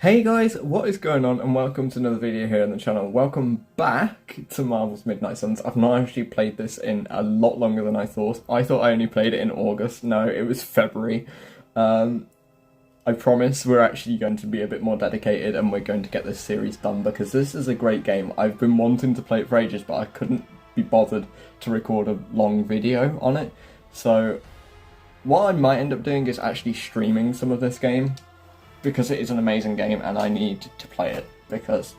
Hey guys, what is going on, and welcome to another video here on the channel. Welcome back to Marvel's Midnight Suns. I've not actually played this in a lot longer than I thought. I thought I only played it in August. No, it was February. I promise we're actually going to be a bit more dedicated and we're going to get this series done because this is a great game. I've been wanting to play it for ages, but I couldn't be bothered to record a long video on it. So what I might end up doing is actually streaming some of this game, because it is an amazing game and I need to play it because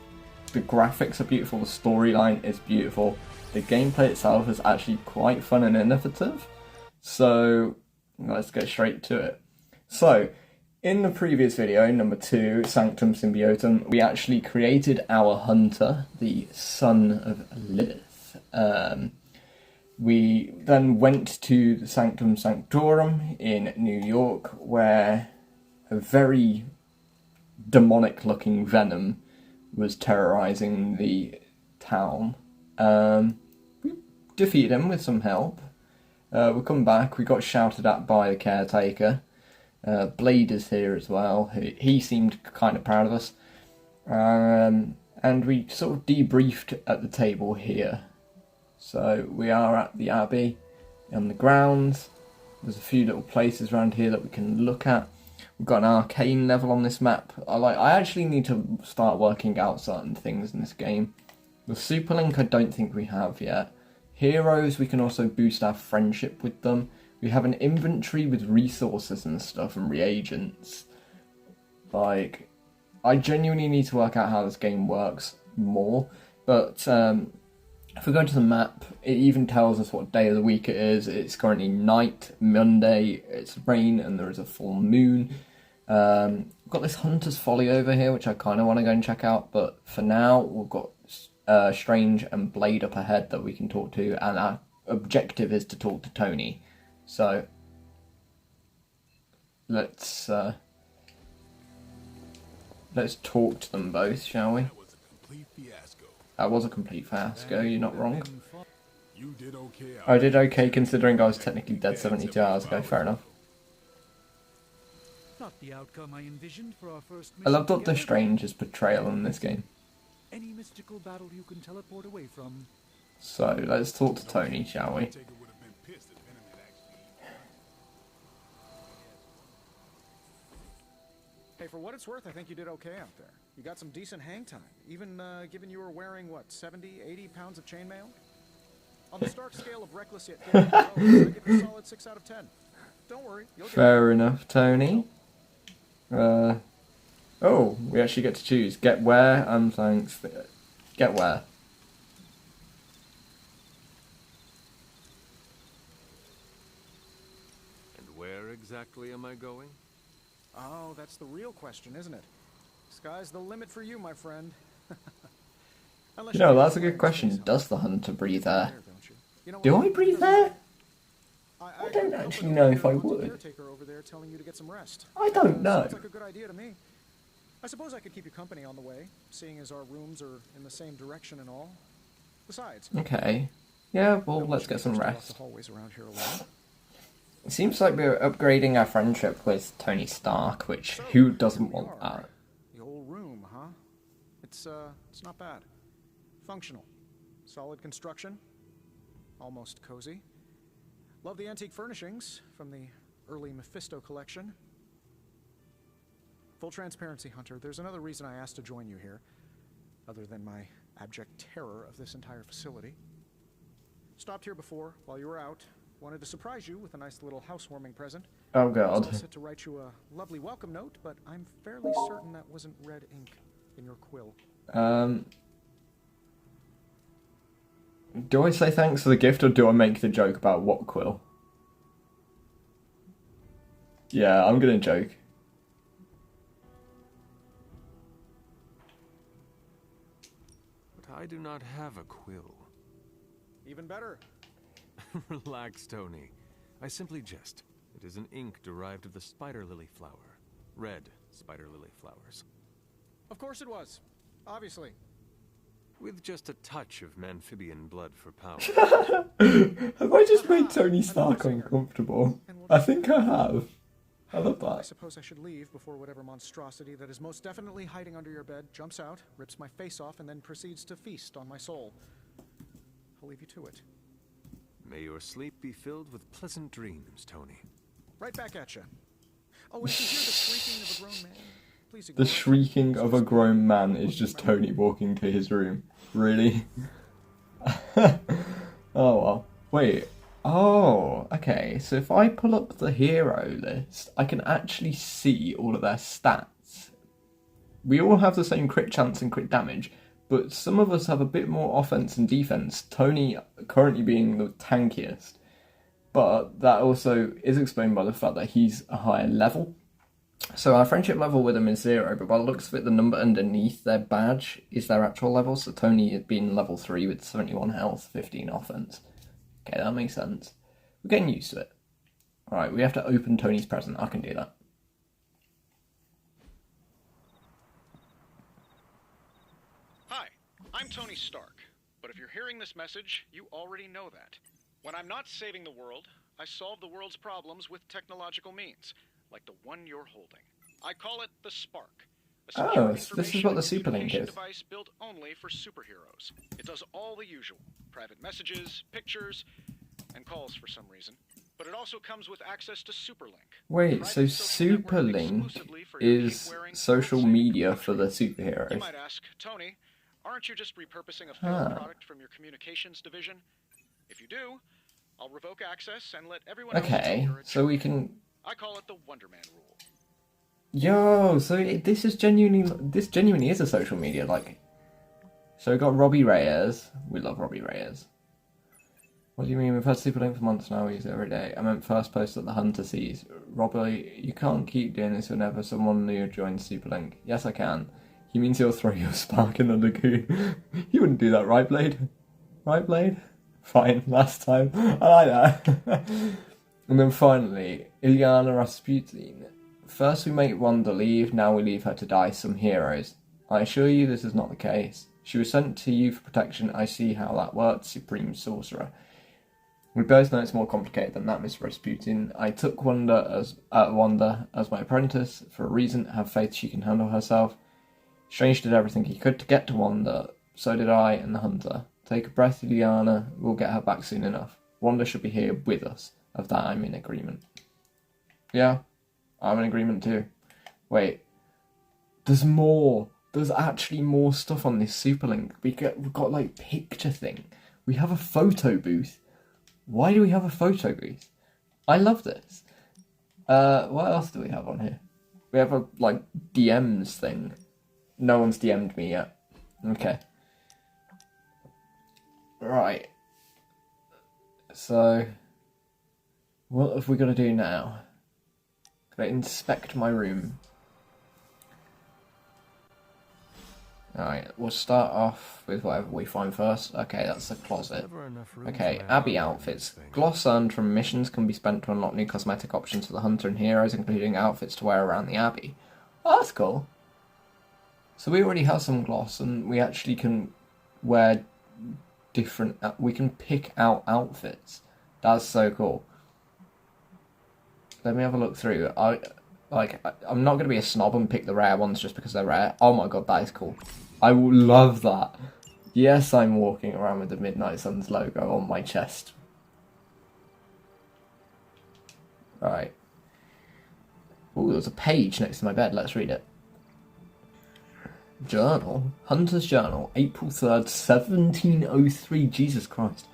the graphics are beautiful, the storyline is beautiful, the gameplay itself is actually quite fun and innovative. So let's get straight to it. So in the previous video, number 2, Sanctum Symbiotum, we actually created our hunter, the son of Lilith. We then went to the Sanctum Sanctorum in New York, where a very demonic looking venom was terrorizing the town. We defeated him with some help. We come back, we got shouted at by the caretaker. Blade is here as well. He seemed kind of proud of us. And we sort of debriefed at the table here. So we are at the Abbey on the grounds. There's a few little places around here that we can look at. We've got an arcane level on this map. I actually need to start working out certain things in this game. The Superlink I don't think we have yet. Heroes, we can also boost our friendship with them. We have an inventory with resources and stuff and reagents. I genuinely need to work out how this game works more. But if we go to the map, it even tells us what day of the week it is. It's currently night, Monday, it's rain, and there is a full moon. We've got this Hunter's Folly over here, which I kind of want to go and check out, but for now, we've got Strange and Blade up ahead that we can talk to, and our objective is to talk to Tony. So, let's talk to them both, shall we? That was a complete fiasco, you're not wrong. I did okay considering I was technically dead 72 hours ago, fair enough. Not the outcome I envisioned for our first I love Doctor Strange's portrayal in this game. Any mystical battle you can teleport away from. So, let's talk to Tony, shall we? Hey, for what it's worth, I think you did okay out there. You got some decent hang time, even given you were wearing, what, 70, 80 pounds of chainmail? On the Stark scale of reckless yet daring, I give it a solid 6 out of 10. Don't worry, you'll get Fair enough, Tony. Oh, we actually get to choose. Get where, and thanks. Get where. And where exactly am I going? Oh, that's the real question, isn't it? Sky's the limit for you, my friend. You know, that's a good question. Does the hunter breathe air? Do I breathe air? I don't actually know if I would. I don't know. Sounds like a good idea to me. I suppose I could keep you company on the way, seeing as our rooms are in the same direction and all. Besides. Okay. Yeah, well, let's get some rest. It It seems like we're upgrading our friendship with Tony Stark, which who doesn't want that? The old room, huh? It's not bad. Functional. Solid construction. Almost cozy. Love the antique furnishings from the early Mephisto collection. Full transparency, Hunter, there's another reason I asked to join you here, other than my abject terror of this entire facility. Stopped here before, while you were out. Wanted to surprise you with a nice little housewarming present. Oh I was god. all set to write you a lovely welcome note, but I'm fairly certain that wasn't red ink in your quill. Do I say thanks for the gift, or do I make the joke about what quill? Yeah, I'm gonna joke. But I do not have a quill. Even better. Relax, Tony. I simply jest. It is an ink derived of the spider lily flower. Red spider lily flowers. Of course it was. Obviously. With just a touch of amphibian blood for power. Have I just made Tony Stark uncomfortable? I think I have. I love I that. suppose I should leave before whatever monstrosity that is most definitely hiding under your bed jumps out, rips my face off, and then proceeds to feast on my soul. I'll leave you to it. May your sleep be filled with pleasant dreams, Tony. Right back at you. Oh, and if you hear the shrieking of a grown man, please The ignore it. shrieking of a grown man is just Tony walking to his room. Really? Oh well. Wait. Oh, okay. So if I pull up the hero list, I can actually see all of their stats. We all have the same crit chance and crit damage, but some of us have a bit more offense and defense. Tony currently being the tankiest. But that also is explained by the fact that he's a higher level. So our friendship level with him is 0, but by the looks of it, the number underneath their badge is their actual level. So Tony has been level 3 with 71 health, 15 offense. Okay, that makes sense. We're getting used to it. Alright, we have to open Tony's present. I can do that. Hi, I'm Tony Stark, but if you're hearing this message, you already know that. When I'm not saving the world, I solve the world's problems with technological means, like the one you're holding. I call it the Spark. Oh, this is what the Superlink is. Device built only for superheroes. It does all the usual: private messages, pictures, and calls for some reason. But it also comes with access to Superlink. Wait, so Superlink is social media for the You superheroes. might ask, Tony, aren't you just repurposing a failed product from your communications division? If you do, I'll revoke access and let everyone else know Okay, you're a so jerk. we can... I call it the Wonder Man rule. Yo, so this genuinely is a social media, like... So we got Robbie Reyes. We love Robbie Reyes. What do you mean? We've had Superlink for months now, we use it every day. I meant first post that the Hunter sees. Robbie, you can't keep doing this whenever someone new joins Superlink. Yes, I can. He means he'll throw your spark in the lagoon. You wouldn't do that, right, Blade? Right, Blade? Fine, last time. I like that. And then finally, Ilyana Rasputin. First we make Wanda leave, now we leave her to die. Some heroes. I assure you this is not the case. She was sent to you for protection. I see how that works, Supreme Sorcerer. We both know it's more complicated than that, Miss Rasputin. I took Wanda as my apprentice for a reason. Have faith she can handle herself. Strange did everything he could to get to Wanda. So did I and the Hunter. Take a breath, Ilyana. We'll get her back soon enough. Wanda should be here with us. Of that, I'm in agreement. Yeah, I'm in agreement too. Wait, there's more. There's actually more stuff on this Superlink. We've got like picture thing. We have a photo booth. Why do we have a photo booth? I love this. What else do we have on here? We have a like DMs thing. No one's DM'd me yet. Okay. Right. So, what have we got to do now? Got to inspect my room. Alright, we'll start off with whatever we find first. Okay, that's the closet. Okay, Abby outfits. Gloss earned from missions can be spent to unlock new cosmetic options for the Hunter and heroes, including outfits to wear around the Abbey. Oh, that's cool. So we already have some gloss, and we actually can wear different... We can pick out outfits. That's so cool. Let me have a look through. I'm not going to be a snob and pick the rare ones just because they're rare. Oh my god, that is cool. I will love that. Yes, I'm walking around with the Midnight Suns logo on my chest. Right. Ooh, there's a page next to my bed. Let's read it. Journal. Hunter's Journal. April 3rd, 1703. Jesus Christ.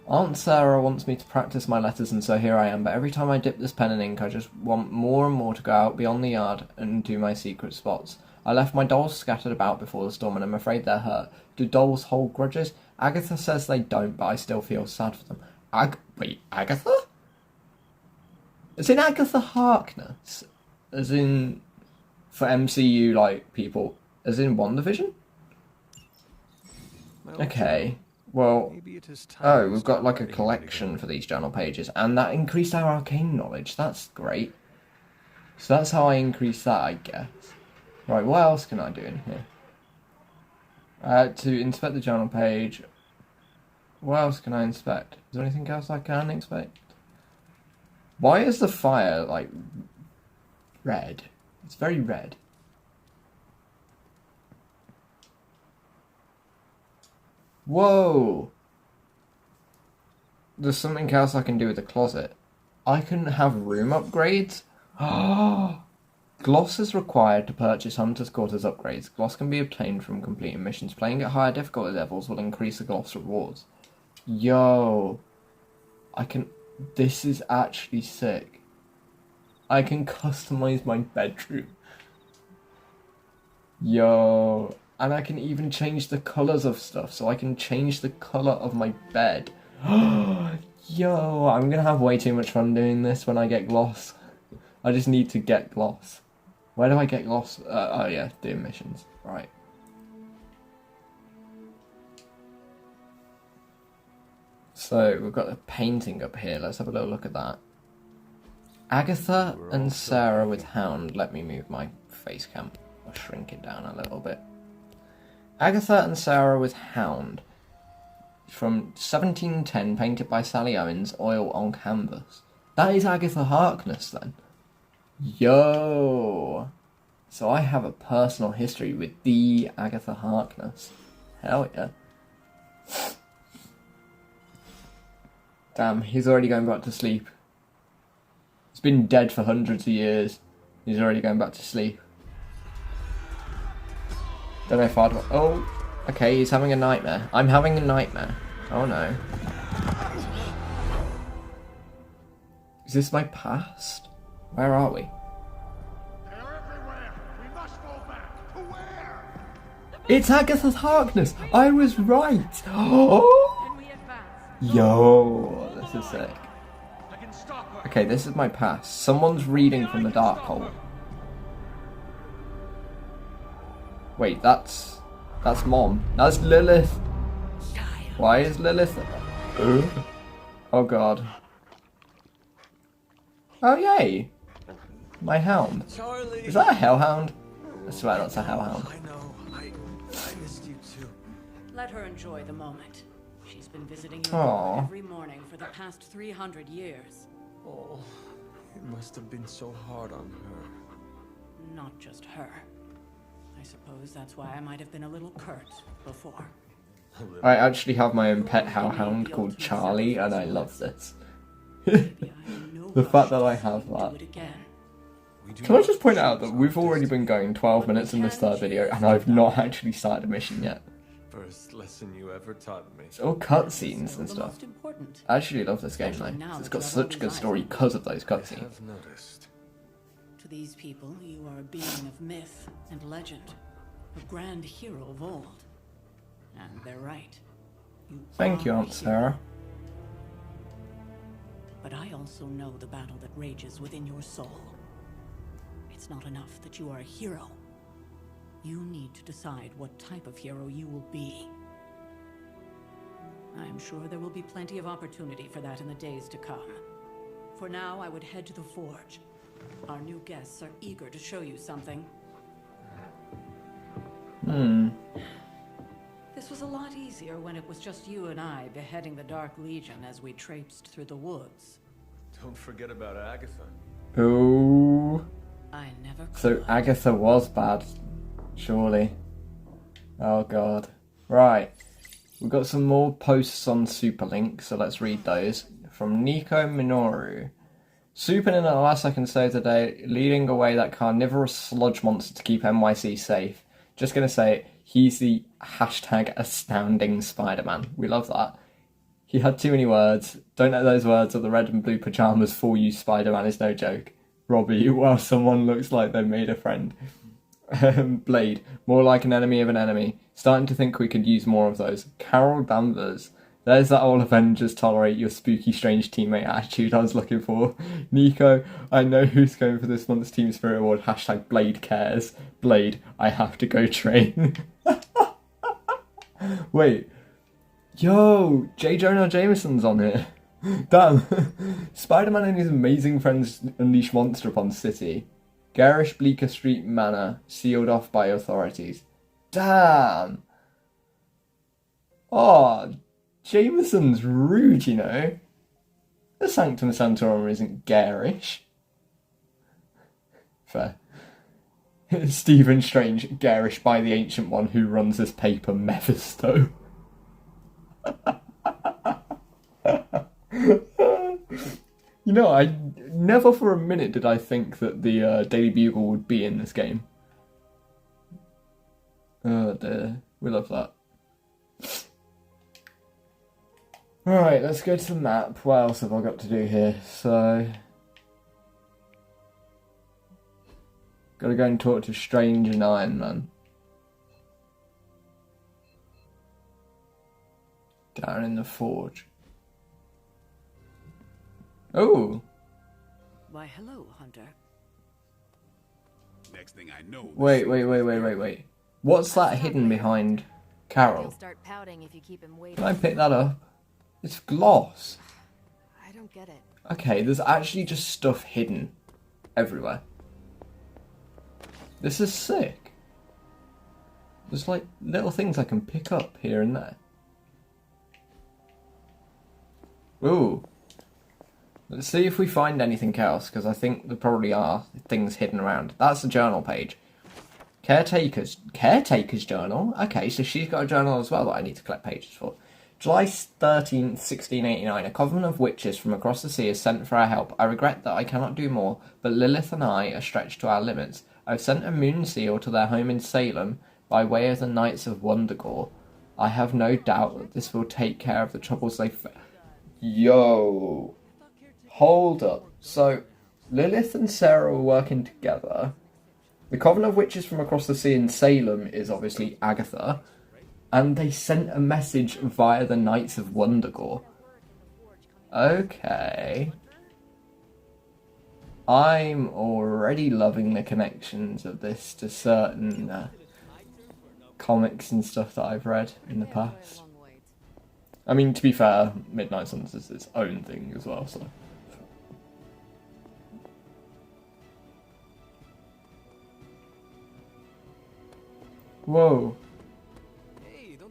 Aunt Sarah wants me to practice my letters, and so here I am, but every time I dip this pen in ink, I just want more and more to go out beyond the yard and do my secret spots. I left my dolls scattered about before the storm, and I'm afraid they're hurt. Do dolls hold grudges? Agatha says they don't, but I still feel sad for them. Wait, Agatha? As in Agatha Harkness? As in, for MCU, like, people, as in WandaVision? Okay. Well, oh, we've got like a collection for these journal pages, and that increased our arcane knowledge. That's great. So that's how I increase that, I guess. Right, what else can I do in here? To inspect the journal page. What else can I inspect? Is there anything else I can inspect? Why is the fire, like, red. It's very red. Whoa! There's something else I can do with the closet. I can have room upgrades? Gloss is required to purchase Hunter's Quarters upgrades. Gloss can be obtained from completing missions. Playing at higher difficulty levels will increase the Gloss rewards. Yo! This is actually sick. I can customize my bedroom. Yo! And I can even change the colours of stuff. So I can change the colour of my bed. Yo! I'm gonna have way too much fun doing this when I get Gloss. I just need to get Gloss. Where do I get Gloss? Oh yeah, doing missions. Right. So, we've got a painting up here. Let's have a little look at that. Agatha and Sarah with Hound. Let me move my face cam. I'll shrink it down a little bit. Agatha and Sarah with Hound. From 1710, painted by Sally Owens, oil on canvas. That is Agatha Harkness then. Yo! So I have a personal history with the Agatha Harkness. Hell yeah. Damn, he's already going back to sleep. He's been dead for hundreds of years. He's already going back to sleep. Don't know if I'd... Oh, okay, he's having a nightmare. I'm having a nightmare. Oh no. Is this my past? Where are we? They're everywhere. We must go back. To where? It's Agatha Harkness! I was right! Oh! Yo, this is sick. I can stop her. Okay, this is my past. Someone's reading from the dark hole. Wait, that's Mom. That's Lilith. Why is Lilith... Oh god. Oh yay! My hound. Charlie! Is that a hellhound? I swear that's a hellhound. I know. I missed you too. Let her enjoy the moment. She's been visiting you Aw. every morning for the past 300 years. Oh, it must have been so hard on her. Not just her. I suppose that's why I might have been a little curt before. I actually have my own pet hellhound called Charlie, and I love this. Maybe I'm in no The fact rush that I to have see you that. do it again. Can I just point out that we've already been going 12 minutes in this third video, and I've not actually started a mission yet. First lesson you ever taught me. It's all cutscenes and The stuff. most important. I actually love this game though. It's got such a good story because of those cutscenes. I've noticed. To these people, you are a being of myth and legend, a grand hero of old. And they're right. Thank you, are a Aunt hero. Sarah. But I also know the battle that rages within your soul. It's not enough that you are a hero. You need to decide what type of hero you will be. I am sure there will be plenty of opportunity for that in the days to come. For now, I would head to the forge. Our new guests are eager to show you something. This was a lot easier when it was just you and I beheading the Dark Legion as we traipsed through the woods. Don't forget about Agatha. Ooh. I never could. So Agatha was bad, surely. Oh god. Right. We've got some more posts on Superlink, so let's read those. From Nico Minoru. Supin in the last second save today, leading away that carnivorous sludge monster to keep NYC safe. Just gonna say, he's the hashtag astounding Spider-Man. We love that. He had too many words. Don't let those words or the red and blue pajamas fool you. Spider-Man is no joke. Robbie, well, someone looks like they made a friend. Blade, more like an enemy of an enemy. Starting to think we could use more of those. Carol Danvers. There's that all Avengers tolerate your spooky strange teammate attitude I was looking for. Nico, I know who's going for this month's Team Spirit Award. Hashtag Blade cares. Blade, I have to go train. Wait. Yo, J. Jonah Jameson's on here. Damn. Spider-Man and his amazing friends unleash monster upon city. Garish Bleecker Street Manor, sealed off by authorities. Damn. Oh, Jameson's rude, you know. The Sanctum Sanctorum isn't garish. Fair. Stephen Strange, garish by the Ancient One who runs this paper, Mephisto. You know, I never for a minute did I think that the Daily Bugle would be in this game. Oh dear, we love that. Alright, let's go to the map. What else have I got to do here? So... gotta go and talk to Strange and Iron Man. Down in the forge. Oh! Why, hello, Hunter. Next thing I know. Wait. What's that hidden behind He'll Carol? start pouting if you keep him waiting. Can I pick that up? It's gloss. I don't get it. Okay, there's actually just stuff hidden everywhere. This is sick. There's like little things I can pick up here and there. Ooh. Let's see if we find anything else, because I think there probably are things hidden around. That's the journal page. Caretaker's journal? Okay, so she's got a journal as well that I need to collect pages for. July 13th, 1689. A coven of witches from across the sea has sent for our help. I regret that I cannot do more, but Lilith and I are stretched to our limits. I've sent a moon seal to their home in Salem by way of the Knights of Wondergore. I have no doubt that this will take care of the troubles they Yo! Hold up. So, Lilith and Sarah were working together. The coven of witches from across the sea in Salem is obviously Agatha. And they sent a message via the Knights of Wondergore. Okay. I'm already loving the connections of this to certain comics and stuff that I've read in the past. I mean, to be fair, Midnight Suns is its own thing as well, so... Whoa.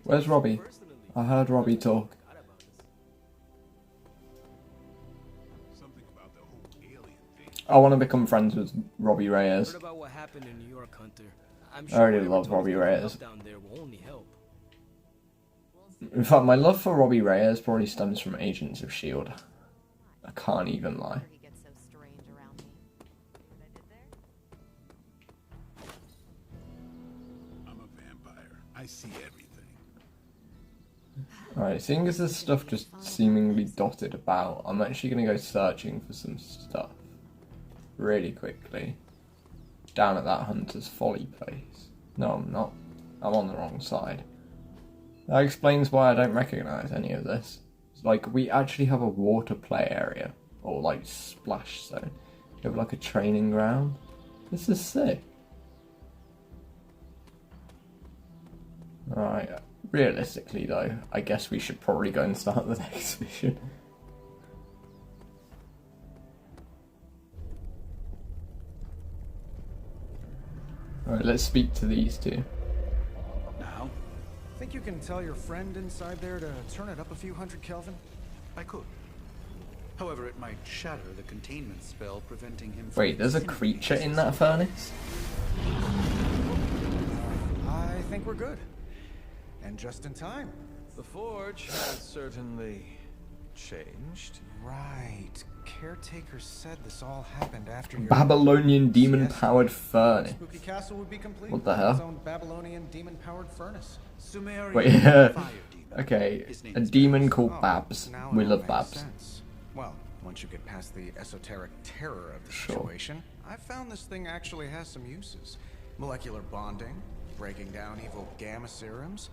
Where's Robbie? I heard Robbie talk. I want to become friends with Robbie Reyes. Heard about what happened in New York, Hunter. I'm I already whatever love told Robbie us Reyes. down there will only help. In fact, my love for Robbie Reyes probably stems from Agents of S.H.I.E.L.D. I can't even lie. He gets so strange around me. What I did there? I'm a vampire. I see everything. Alright, seeing as there's stuff just seemingly dotted about, I'm actually going to go searching for some stuff. Really quickly. Down at that Hunter's Folly place. No, I'm not. I'm on the wrong side. That explains why I don't recognise any of this. It's like, we actually have a water play area. Or like, splash zone. We have like a training ground. This is sick. Right. Realistically though, I guess we should probably go and start the next mission. Alright, let's speak to these two. Now? Think you can tell your friend inside there to turn it up a few hundred Kelvin? I could. However, it might shatter the containment spell preventing him from... Wait, there's a creature in that furnace? I think we're good. And just in time. The forge has certainly changed. Right. Caretaker said this all happened after your... Babylonian demon-powered furnace. Spooky Castle would be complete. What the with its hell? own Babylonian demon-powered furnace. Sumerian Wait, fire demon. okay, His name a is demon Babs. called Oh, Babs. now We it all love makes Babs. sense. Well, once you get past the esoteric terror of the Sure. situation, I found this thing actually has some uses. Molecular bonding, breaking down evil gamma serums,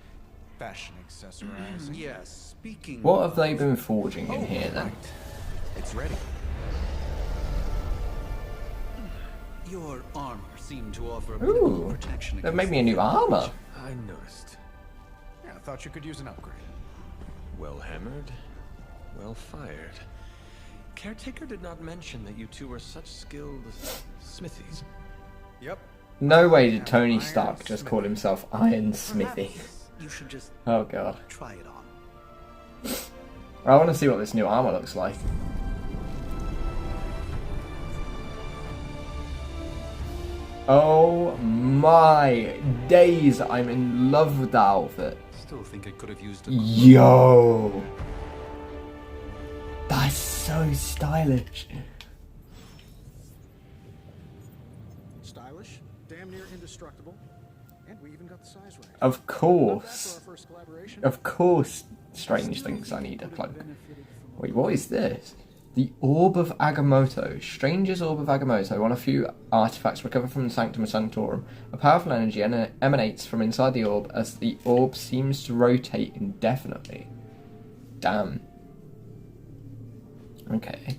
fashion accessorizing. Yes, speaking What of... have they been forging in Oh, here then? right. It's ready. Your armor seemed to offer a bit of Ooh, protection they've against made me a new the armor. I noticed. Yeah, I thought you could use an upgrade. Well hammered, well fired. Caretaker did not mention that you two were such skilled smithies. Yep. No way did Tony Stark just call himself Iron Smithy. Perhaps you should just Oh god. try it on. I want to see what this new armor looks like. Oh my days, I'm in love with that outfit. Still think I could have used a Yo! That's so stylish. Stylish, damn near indestructible, and we even got the size right. Of Not bad course. for our first collaboration. Of course, Strange thinks I need a cloak. Wait, what is this? The Orb of Agamotto. Strange's Orb of Agamotto. One of few artifacts recovered from the Sanctum Sanctorum. A powerful energy emanates from inside the orb as the orb seems to rotate indefinitely. Damn. Okay.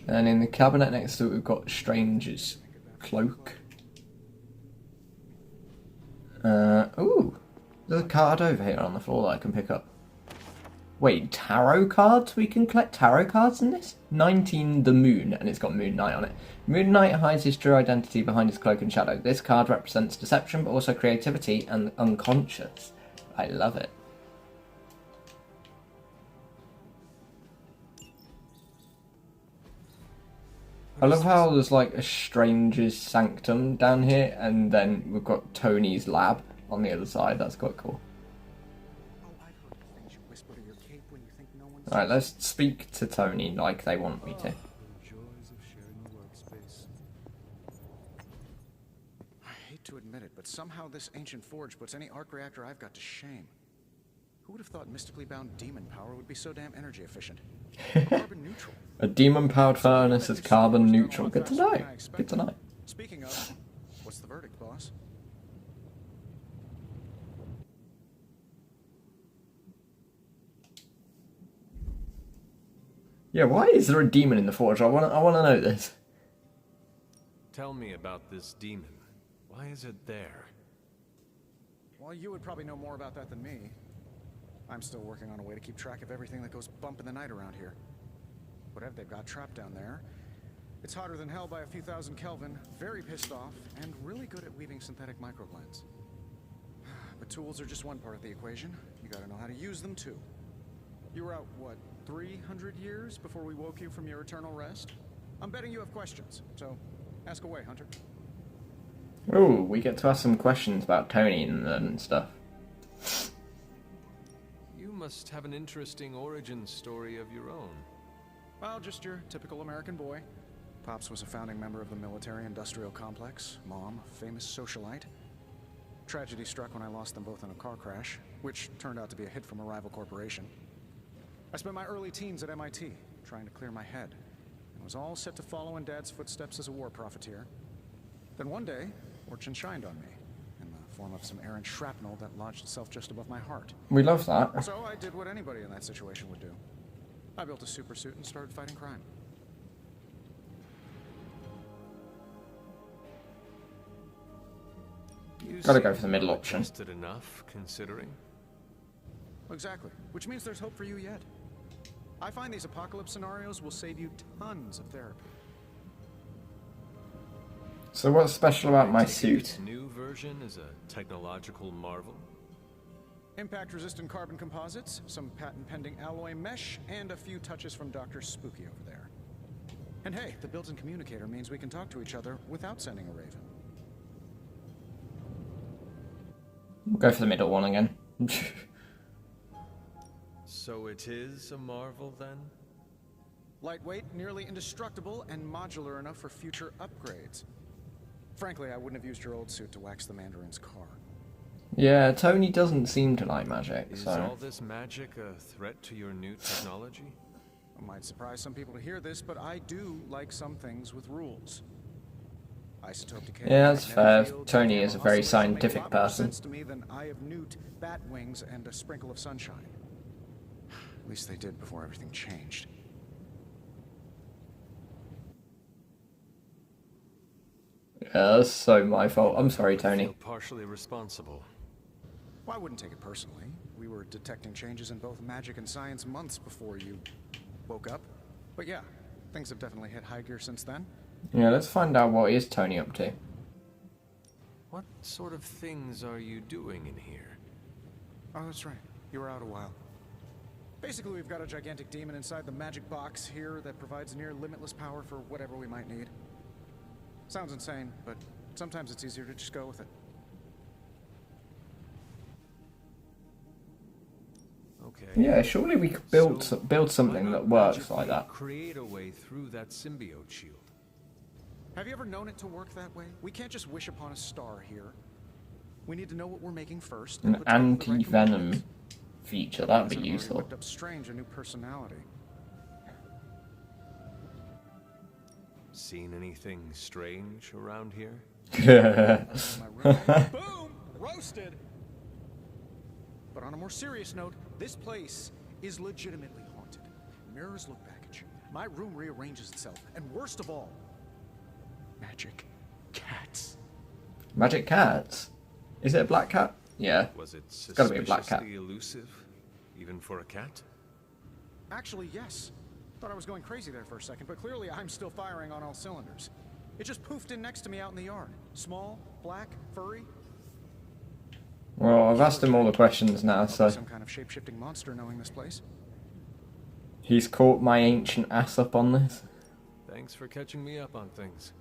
And in the cabinet next to it, we've got Strange's cloak. Ooh. There's a card over here on the floor that I can pick up. Wait, tarot cards? We can collect tarot cards in this? 19 the Moon, and it's got Moon Knight on it. Moon Knight hides his true identity behind his cloak and shadow. This card represents deception, but also creativity and the unconscious. I love it. I love how there's like a Stranger's Sanctum down here, and then we've got Tony's lab on the other side. That's quite cool. Oh, I've heard the things you whisper to your cape when you think no one's... Alright, let's speak to Tony like they want me to. The joys of sharing the workspace. I hate to admit it, but somehow this ancient forge puts any arc reactor I've got to shame. Who would have thought mystically bound demon power would be so damn energy efficient? Carbon neutral. A demon-powered furnace is carbon neutral. Good to know. Good to know. Speaking of, what's the verdict, boss? Yeah, why is there a demon in the forge? I want to know this. Tell me about this demon. Why is it there? Well, you would probably know more about that than me. I'm still working on a way to keep track of everything that goes bump in the night around here. Whatever they've got trapped down there, it's hotter than hell by a few thousand Kelvin, very pissed off, and really good at weaving synthetic microblends. But tools are just one part of the equation. You gotta know how to use them too. You were out, what, 300 years before we woke you from your eternal rest? I'm betting you have questions, so ask away, Hunter. Oh, we get to ask some questions about Tony and stuff. You must have an interesting origin story of your own. Well, just your typical American boy. Pops was a founding member of the military-industrial complex. Mom, a famous socialite. Tragedy struck when I lost them both in a car crash, which turned out to be a hit from a rival corporation. I spent my early teens at MIT, trying to clear my head, and was all set to follow in Dad's footsteps as a war profiteer. Then one day, fortune shined on me, in the form of some errant shrapnel that lodged itself just above my heart. We love that. So I did what anybody in that situation would do. I built a super suit and started fighting crime. You Gotta go seem for the middle well option. adjusted enough, considering. Exactly, which means there's hope for you yet. I find these apocalypse scenarios will save you tons of therapy. So what's special about my This suit? new version is a technological marvel. Impact-resistant carbon composites, some patent-pending alloy mesh, and a few touches from Dr. Spooky over there. And hey, the built-in communicator means we can talk to each other without sending a raven. We'll go for the middle one again. So it is a marvel then? Lightweight, nearly indestructible, and modular enough for future upgrades. Frankly, I wouldn't have used your old suit to wax the Mandarin's car. Yeah, Tony doesn't seem to like magic, Is so... all this magic a threat to your new technology? It might surprise some people to hear this, but I do like some things with rules. Isotope decay. Yeah, that's fair. magnetic field, Tony is a very oscillators make scientific a lot more person. sense to me than Eye of Newt, bat wings, and a sprinkle of sunshine. At least they did before everything changed. Yeah, that's so my fault. I'm sorry, I feel Tony. partially responsible. Well, I wouldn't take it personally. We were detecting changes in both magic and science months before you woke up. But yeah, things have definitely hit high gear since then. Yeah, let's find out what is Tony up to. What sort of things are you doing in here? Oh, that's right. You were out a while. Basically, we've got a gigantic demon inside the magic box here that provides near limitless power for whatever we might need. Sounds insane, but Sometimes it's easier to just go with it. Okay. Yeah, surely we could build So, something why that not works magically like that. Create a way through that symbiote shield. Have you ever known it to work that way? We can't just wish upon a star here. We need to know what we're making first. An and put together the right anti-venom components. feature, that'd be I've already useful. whipped up Strange a new personality. Seen anything strange around here? My roommate. Boom! Roasted! But on a more serious note, this place is legitimately haunted. Mirrors look back at you. My room rearranges itself. And worst of all, magic cats. Magic cats? Is it a black cat? Yeah. Was it gotta be a black cat. suspiciously elusive, even for a cat? Actually, yes. Thought I was going crazy there for a second, but clearly I'm still firing on all cylinders. It just poofed in next to me out in the yard. Small, black, furry. Well, I've asked him all the questions now, so Some kind of shape-shifting monster knowing this place. he's caught my ancient ass up on this. Thanks for catching me up on things.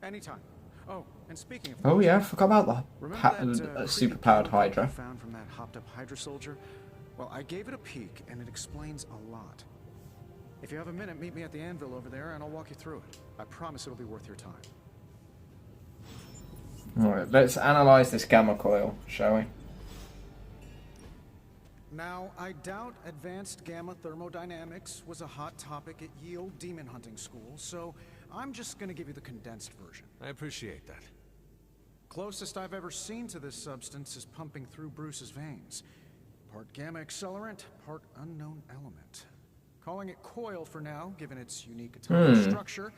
Anytime. Oh, and speaking of Oh yeah, I forgot about the remember that creepy super-powered chemical Hydra. you found from that hopped-up Hydra soldier? Well, I gave it a peek, and it explains a lot. If you have a minute, meet me at the anvil over there, and I'll walk you through it. I promise it'll be worth your time. Alright, let's analyse this gamma coil, shall we? Now, I doubt advanced gamma thermodynamics was a hot topic at ye old demon hunting school, so I'm just gonna give you the condensed version. I appreciate that. Closest I've ever seen to this substance is pumping through Bruce's veins. Part gamma accelerant, part unknown element. Calling it coil for now, given its unique atomic structure.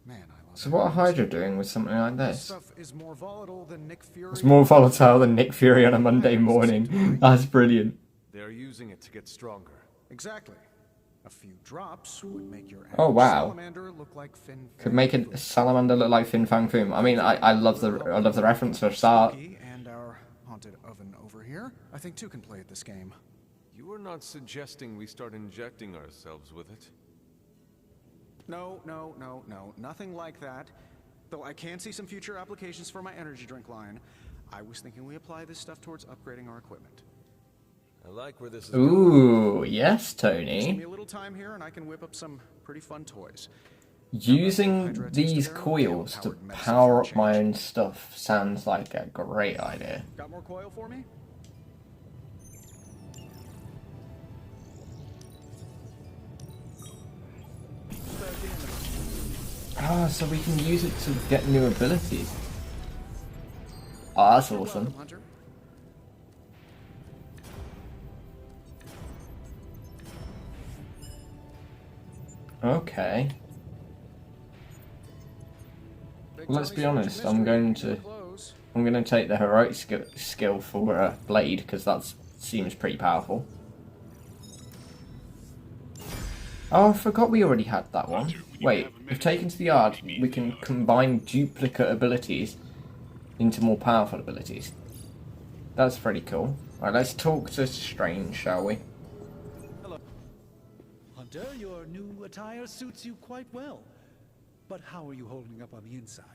Man, I love So what are Hydra doing with something like this this? stuff is more volatile than Nick Fury. It's more volatile than Nick Fury on a Monday morning. That's brilliant. They're using it to get stronger. Exactly. A few drops would make your Oh, average wow. salamander look like Fin Could make a salamander look like Fin Fang Foom. I mean, I love the reference for a start. And our haunted oven over here. I think two can play at this game. You are not suggesting we start injecting ourselves with it? No, nothing like that. Though I can see some future applications for my energy drink line. I was thinking we apply this stuff towards upgrading our equipment. I like where this is going. Ooh, yes, Just give Tony. me a little time here and I can whip up some pretty fun toys. Using these coils to power up my own stuff sounds like a great idea. Got more coil for me? Ah, so we can use it to get new abilities. Oh, that's You're awesome. welcome, Hunter. Okay. Big Let's Tony's be Fortune honest, I'm mystery. going Here it to close. take the heroic skill for Blade because that seems pretty powerful. Oh, I forgot we already had that one. Wait, if taken to the yard, we can combine duplicate abilities into more powerful abilities. That's pretty cool. Alright, let's talk to Strange, shall we? Hunter, your new attire suits you quite well. But how are you holding up on the inside?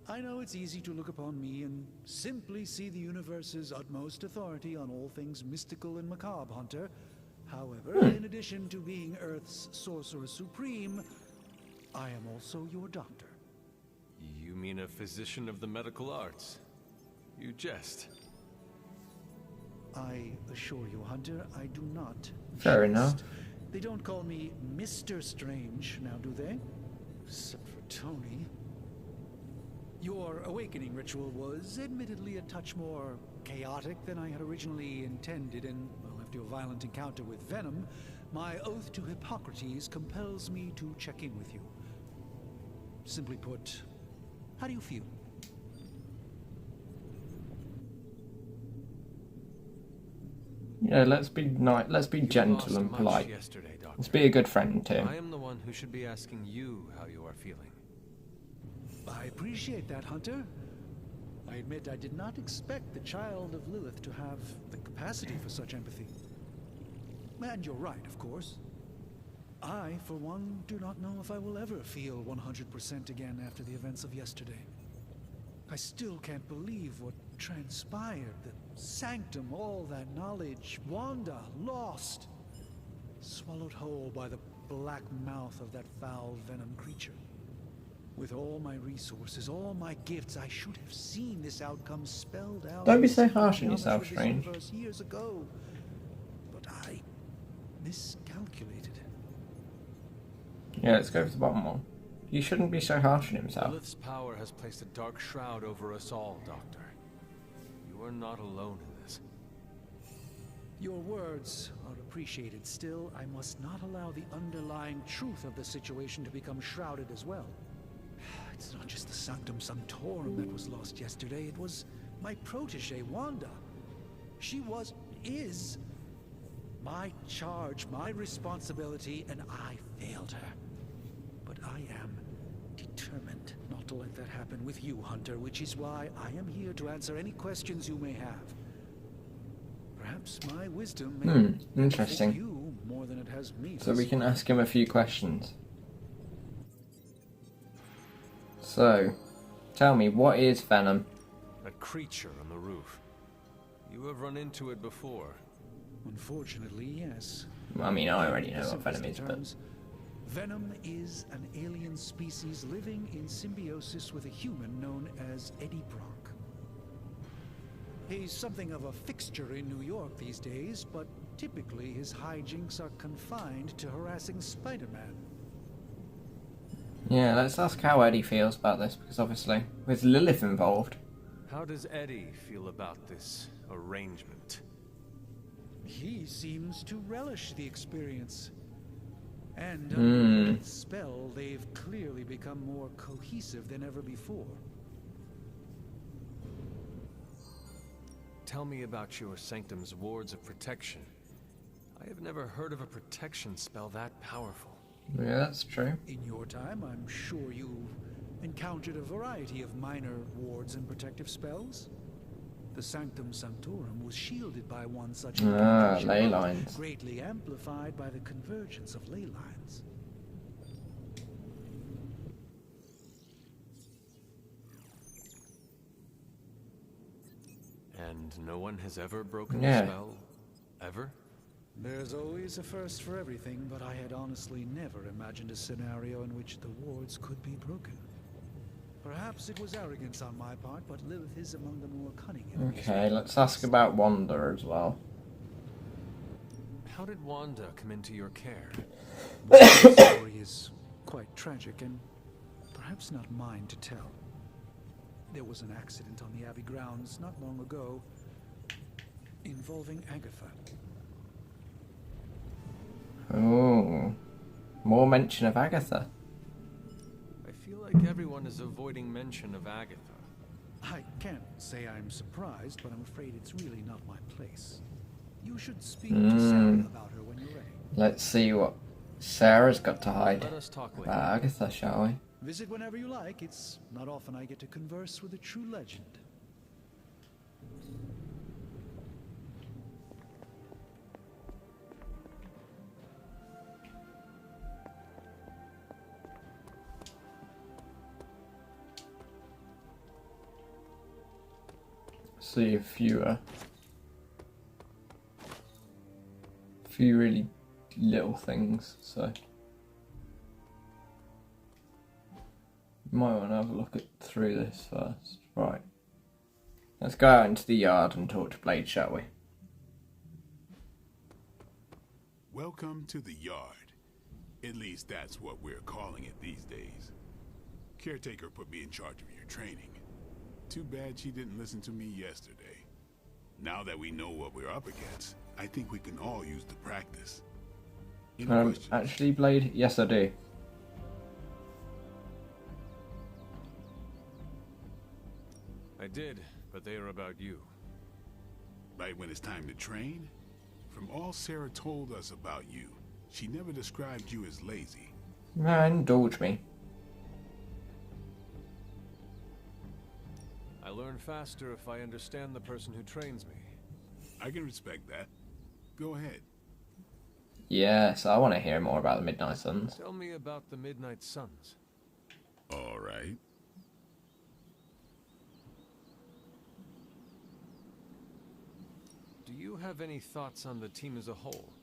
I know it's easy to look upon me and simply see the universe's utmost authority on all things mystical and macabre, Hunter. However, in addition to being Earth's sorcerer supreme, I am also your doctor. You mean a physician of the medical arts? You jest. I assure you, Hunter, I do not. Fair jest. enough. They don't call me Mr. Strange now, do they? Except for Tony. Your awakening ritual was admittedly a touch more chaotic than I had originally intended, and well, after your violent encounter with Venom, my oath to Hippocrates compels me to check in with you. Simply put, how do you feel? Yeah, let's be gentle You and lost much polite. yesterday, Doctor. Let's be a good friend too. I am the one who should be asking you how you are feeling. I appreciate that, Hunter. I admit I did not expect the child of Lilith to have the capacity for such empathy. And you're right, of course. I, for one, do not know if I will ever feel 100% again after the events of yesterday. I still can't believe what transpired. The sanctum, all that knowledge, Wanda, lost. Swallowed whole by the black mouth of that foul venom creature. With all my resources, all my gifts, I should have seen this outcome spelled out. Don't be so harsh on yourself, This Strange. universe years ago. But I miscalculated. Yeah, let's go for the bottom one. You shouldn't be so harsh on himself. Lilith's power has placed a dark shroud over us all, Doctor. You are not alone in this. Your words are appreciated. Still, I must not allow the underlying truth of the situation to become shrouded as well. It's not just the Sanctum Sanctorum that was lost yesterday. It was my protege, Wanda. She is my charge, my responsibility, and I failed her. But I am determined not to let that happen with you, Hunter, which is why I am here to answer any questions you may have. Perhaps my wisdom may benefit interesting. you more than it has me. So we can ask him a few questions. So, tell me, what is venom? That creature on the roof. You have run into it before. Unfortunately, yes. I mean, I already know what Simplest venom is, but... terms, venom is an alien species living in symbiosis with a human known as Eddie Brock. He's something of a fixture in New York these days, but typically his hijinks are confined to harassing Spider-Man. Yeah, let's ask how Eddie feels about this, because obviously, with Lilith involved... How does Eddie feel about this arrangement? He seems to relish the experience. And under the spell, they've clearly become more cohesive than ever before. Tell me about your Sanctum's wards of protection. I have never heard of a protection spell that powerful. Yeah, that's true. In your time, I'm sure you've encountered a variety of minor wards and protective spells. The Sanctum Sanctorum was shielded by one such ley lines. greatly amplified by the convergence of ley lines. And no one has ever broken Yeah. the spell? Ever? There's always a first for everything, but I had honestly never imagined a scenario in which the wards could be broken. Perhaps it was arrogance on my part, but Lilith is among the more cunning enemies. Okay, let's ask about Wanda as well. How did Wanda come into your care? The story is quite tragic and perhaps not mine to tell. There was an accident on the Abbey grounds not long ago involving Agatha. Oh, more mention of Agatha. I feel like everyone is avoiding mention of Agatha. I can't say I'm surprised, but I'm afraid it's really not my place. You should speak to Sarah about her when you're ready. Let's see what Sarah's got to hide Let us talk later. about Agatha, shall we? Visit whenever you like. It's not often I get to converse with a true legend. See a few really little things, so might want to have a look through this first. Right, let's go out into the yard and talk to Blade, shall we? Welcome to the yard. At least that's what we're calling it these days. Caretaker put me in charge of your training. Too bad she didn't listen to me yesterday. Now that we know what we're up against, I think we can all use the practice. Any questions? Actually, Blade, yes I do. I did, but they are about you. Right when it's time to train? From all Sarah told us about you, she never described you as lazy. Indulge me. I learn faster if I understand the person who trains me. I can respect that. Go ahead. Yes, I want to hear more about the Midnight Suns. Tell me about the Midnight Suns. All right. Do you have any thoughts on the team as a whole?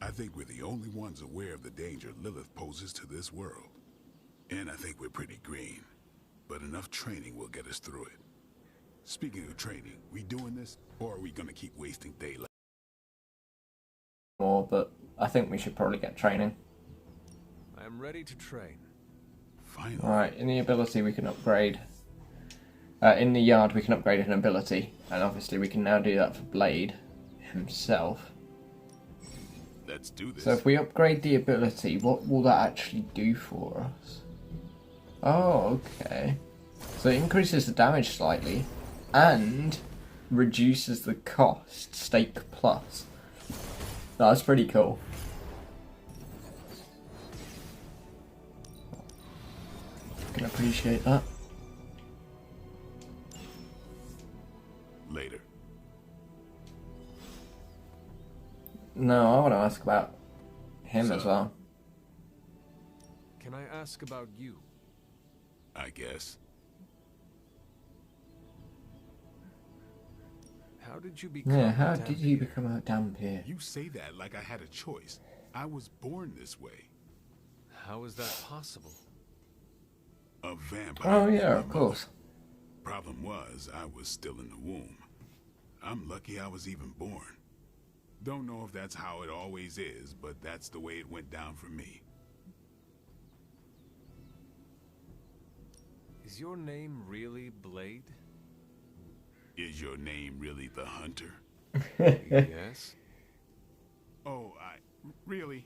I think we're the only ones aware of the danger Lilith poses to this world. And I think we're pretty green. But enough training will get us through it. Speaking of training, we doing this, or are we gonna keep wasting daylight? More, but I think we should probably get training. I am ready to train. Finally. Alright, in the ability we can upgrade. In the yard we can upgrade an ability, and obviously we can now do that for Blade himself. Let's do this. So if we upgrade the ability, what will that actually do for us? Oh, okay. So it increases the damage slightly, and reduces the cost, stake plus. That's pretty cool. Can appreciate that. Later. No, I want to ask about him as well. Can I ask about you? I guess. How did you become Yeah, how a did you Dampier? become a Dampier? You say that like I had a choice. I was born this way. How is that possible? A vampire. Oh and yeah, my of course. mother. Problem was, I was still in the womb. I'm lucky I was even born. Don't know if that's how it always is, but that's the way it went down for me. Is your name really Blade? Is your name really the Hunter? Yes. Oh, really?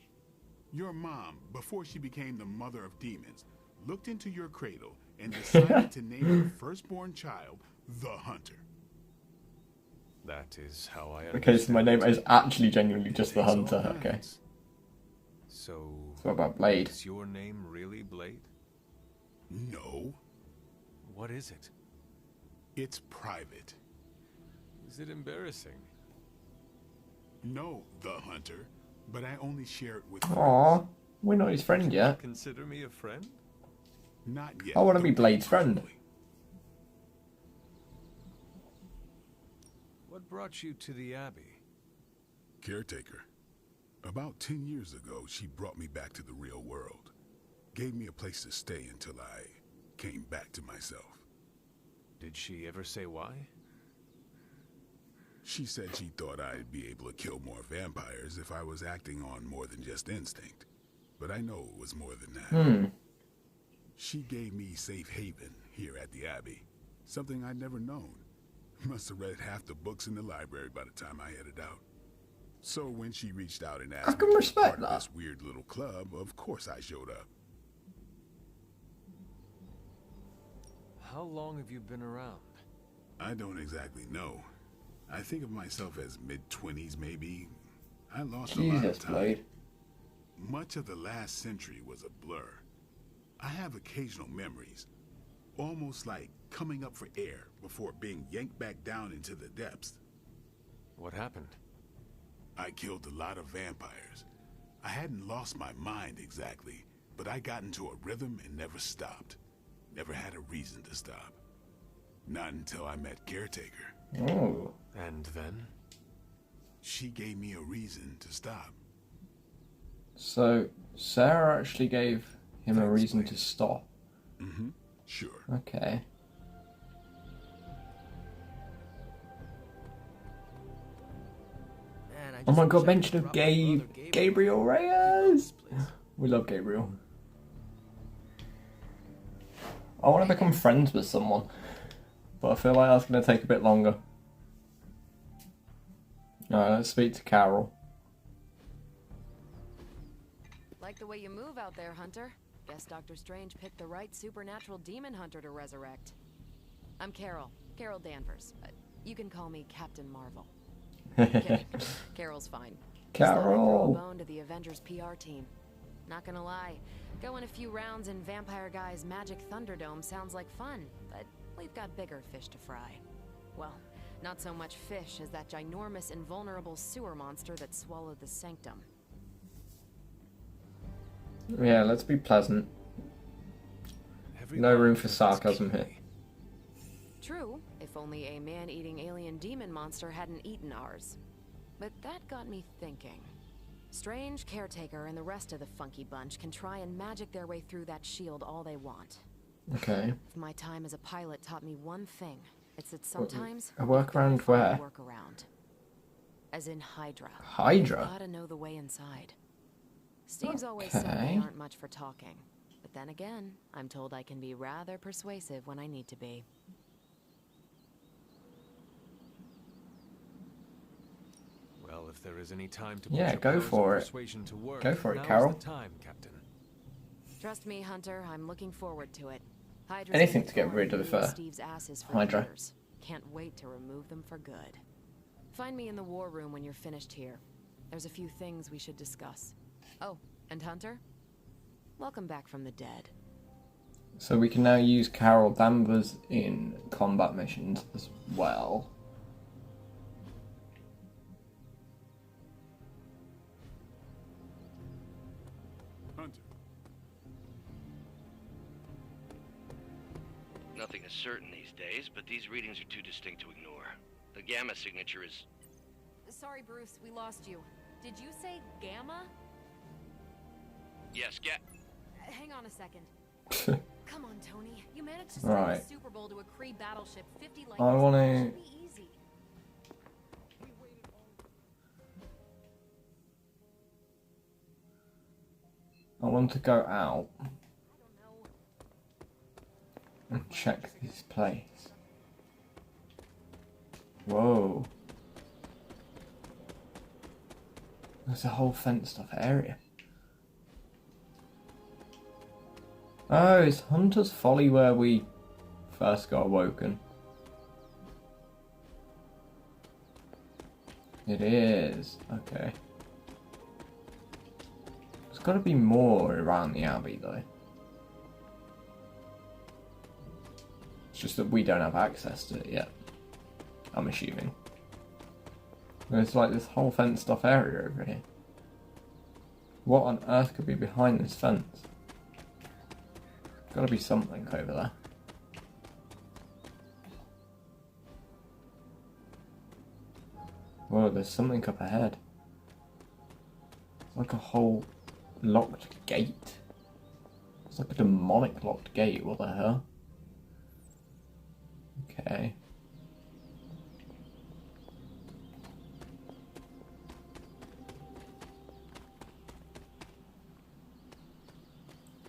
Your mom, before she became the mother of demons, looked into your cradle and decided to name her firstborn child the Hunter. That is how I Okay, so my name understand is actually genuinely just the Takes all Hunter. Okay. kinds. it. So, So what about Blade? is your name really Blade? No, What is it? it's private. Is it embarrassing? No, the Hunter, but I only share it with Aw, friends. we're not his friend yet. Consider me a friend? Not yet. I want to be Don't Blade's take it friend. personally. What brought you to the Abbey? Caretaker. About 10 years ago, she brought me back to the real world. Gave me a place to stay until I came back to myself. Did she ever say why? She said she thought I'd be able to kill more vampires if I was acting on more than just instinct. But I know it was more than that. She gave me safe haven here at the Abbey. Something I'd never known. Must have read half the books in the library by the time I headed out. So when she reached out and asked I can me to be respect part of that. this weird little club, of course I showed up. How long have you been around? I don't exactly know. I think of myself as mid-20s maybe. I lost a lot of Jesus, time. Blade. Much of the last century was a blur. I have occasional memories, almost like coming up for air before being yanked back down into the depths. What happened? I killed a lot of vampires. I hadn't lost my mind exactly, but I got into a rhythm and never stopped. Never had a reason to stop. Not until I met Caretaker. Oh. And then? She gave me a reason to stop. So, Sarah actually gave him a Thanks, reason Blade. to stop. Mm-hmm. Sure. Okay. Man, I Oh just my wish god, I mention could of drop my brother Gabriel He Reyes! loves this place. We love Gabriel. I want to become friends with someone, but I feel like that's going to take a bit longer. Alright, let's speak to Carol. Like the way you move out there, Hunter. Guess Dr. Strange picked the right supernatural demon hunter to resurrect. I'm Carol. Carol Danvers. You can call me Captain Marvel. Kidding. Carol's fine. Just thought I'd throw a Carol! bone to the Avengers PR team. Not gonna lie, going a few rounds in Vampire Guy's Magic Thunderdome sounds like fun, but we've got bigger fish to fry. Well, not so much fish as that ginormous invulnerable sewer monster that swallowed the Sanctum. Yeah, let's be pleasant. No room for sarcasm here. True, if only a man-eating alien demon monster hadn't eaten ours. But that got me thinking. Strange, Caretaker, and the rest of the funky bunch can try and magic their way through that shield all they want. Okay. If my time as a pilot taught me one thing, it's that sometimes a workaround where? Workaround. As in Hydra. Hydra? Gotta know the way inside. Steve's always said they aren't much for talking. But then again, I'm told I can be rather persuasive when I need to be. Well, if there is any time to Yeah, put go your for powers it. of persuasion to work, Go for it, now's Carol. the time, Captain. Trust me, Hunter, I'm looking forward to it. Hydra's Anything been to get rid of Steve's asses for Hydra. years. Can't wait to remove them for good. Find me in the war room when you're finished here. There's a few things we should discuss. Oh, and Hunter? Welcome back from the dead. So we can now use Carol Danvers in combat missions as well. Hunter, Nothing is certain these days, but these readings are too distinct to ignore. The gamma signature is... Sorry, Bruce, we lost you. Did you say Gamma? Yes, Hang on a second. Come on, Tony. You managed to send Right. a Super Bowl to a Kree battleship 50 light I years wanna- ago. It should be easy. I want to go out I don't know. and check this place. Whoa. There's a whole fenced off area. Oh, it's Hunter's Folly where we first got awoken. It is. Okay. There's got to be more around the Abbey though. It's just that we don't have access to it yet. I'm assuming. There's like this whole fenced off area over here. What on earth could be behind this fence? Gotta be something over there. Whoa, there's something up ahead. It's like a whole locked gate. It's like a demonic locked gate, what the hell? Okay.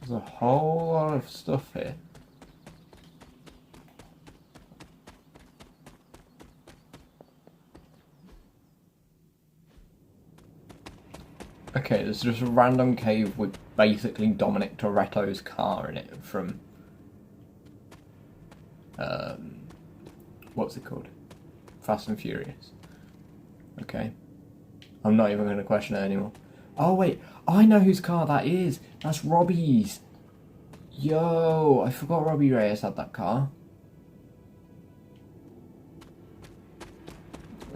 There's a whole lot of stuff here. Okay, there's just a random cave with basically Dominic Toretto's car in it from... what's it called? Fast and Furious. Okay. I'm not even going to question it anymore. Oh wait, I know whose car that is. That's Robbie's. Yo, I forgot Robbie Reyes had that car.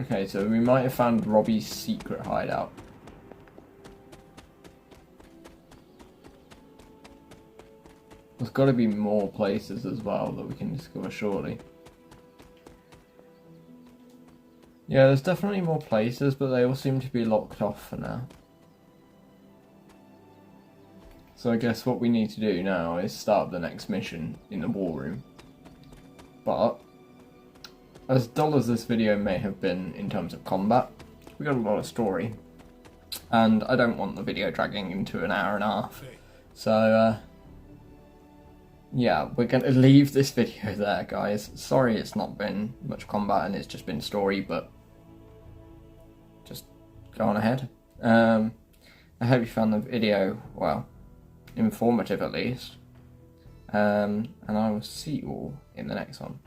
Okay, so we might have found Robbie's secret hideout. There's got to be more places as well that we can discover shortly. Yeah, there's definitely more places, but they all seem to be locked off for now. So I guess what we need to do now is start the next mission in the war room. But, as dull as this video may have been in terms of combat, we got a lot of story. And I don't want the video dragging into an hour and a half. So, yeah, we're going to leave this video there, guys. Sorry it's not been much combat and it's just been story, but just go on ahead. I hope you found the video, well, informative at least. And I will see you all in the next one.